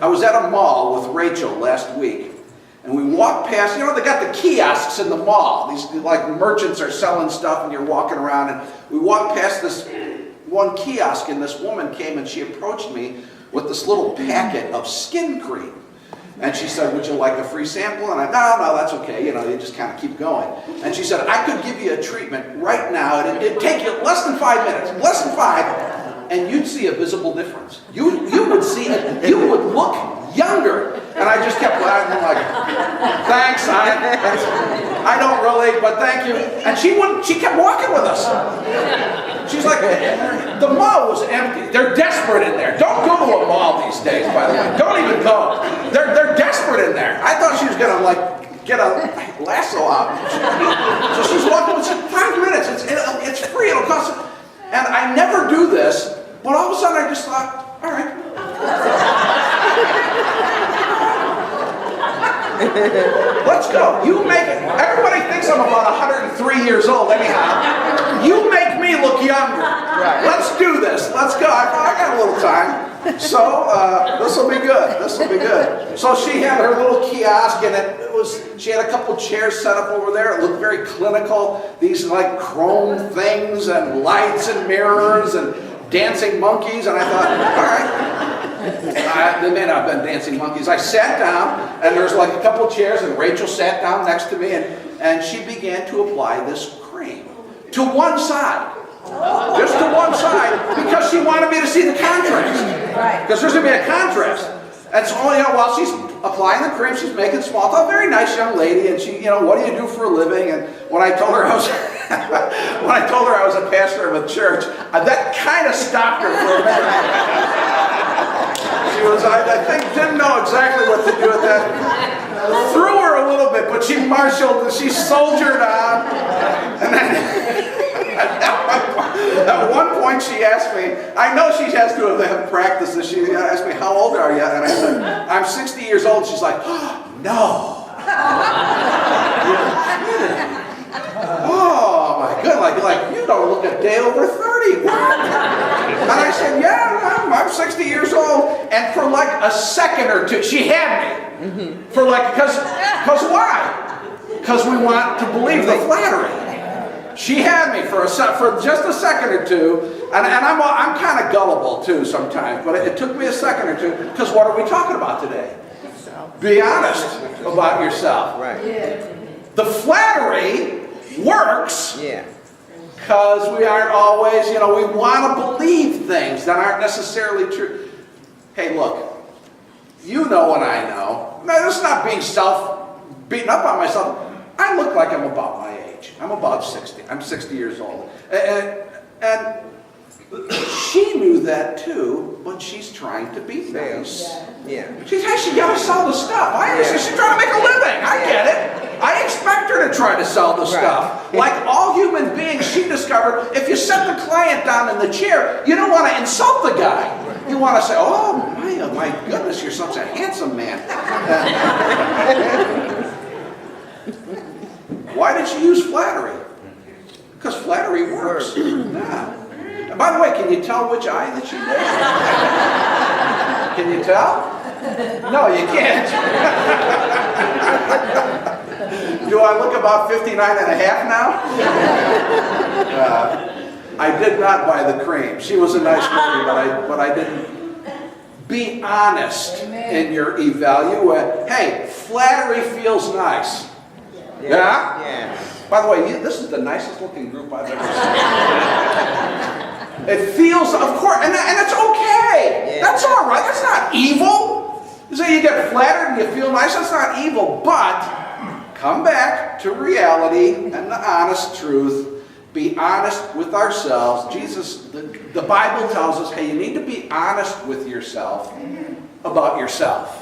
I was at a mall with Rachel last week, and we walked past, you know, they got the kiosks in the mall. These, like, merchants are selling stuff, and you're walking around, and we walked past this one kiosk, and this woman came, and she approached me with this little packet of skin cream. And she said, would you like a free sample? And I, no, that's okay. You know, you just kind of keep going. And she said, I could give you a treatment right now. It'd take you less than 5 minutes, less than 5, and you'd see a visible difference. You would see it. You would look younger. And I just kept laughing like, thanks, I don't really, but thank you. And she kept walking with us. She's like, the mall was empty. They're desperate in there. Don't go to a mall these days, by the way. Don't even go. They're desperate in there. I thought she was going to, like, get a lasso out. So she's walking with 5 minutes. It's free. It'll cost. And I never do this, but all of a sudden I just thought, all right. Let's go. You make it. Everybody thinks I'm about 103 years old anyhow. You make me look younger. Right. Let's do this. Let's go. I got a little time. So this will be good. This will be good. So she had her little kiosk, and she had a couple chairs set up over there. It looked very clinical. These like chrome things and lights and mirrors and dancing monkeys. And I thought, all right. They may not have been dancing monkeys. I sat down, and there's like a couple chairs, and Rachel sat down next to me, and she began to apply this cream to one side. Just to one side, because she wanted me to see the contrast. Because there's going to be a contrast. And so, you know, while she's applying the cream, she's making small talk. Very nice young lady, and she, you know, what do you do for a living? And when I told her I was, a pastor of a church, that kind of stopped her for a minute. She was, I think, didn't know exactly what to do with that. Threw her a little bit, but she marshaled, she soldiered on. And then, at one point she asked me, I know she has to have practiced this, she asked me, how old are you? And I said, I'm 60 years old. She's like, oh, no. Oh my goodness, like you don't look a day over 30. What? And I said, yeah, I'm 60 years old. And for like a second or two, she had me. For like, because why? Because we want to believe the flattery. She had me for just a second or two, and I'm kind of gullible too sometimes, but it took me a second or two, because what are we talking about today? Be honest about yourself. Right. Yeah. The flattery works because we aren't always, you know, we want to believe things that aren't necessarily true. Hey, look, you know and I know. No, it's not beating up on myself. I look like I'm about my age. I'm about 60. I'm 60 years old. And she knew that too, but she's trying to be nice. Yeah. She got to sell the stuff. She's trying to make a living. I get it. I expect her to try to sell the stuff. Like all human beings, she discovered if you set the client down in the chair, you don't want to insult the guy. You want to say, oh my goodness, you're such a handsome man. Why did she use flattery? Because flattery works. Yeah. And by the way, can you tell which eye that she did? Can you tell? No, you can't. Do I look about 59 and a half now? I did not buy the cream. She was a nice lady, but I didn't. Be honest in your evaluation. Hey, flattery feels nice. Yeah? By the way, this is the nicest looking group I've ever seen. It feels, of course, and it's okay. That's all right. That's not evil. You say you get flattered and you feel nice, that's not evil. But come back to reality and the honest truth. Be honest with ourselves. Jesus, the Bible tells us, hey, you need to be honest with yourself about yourself.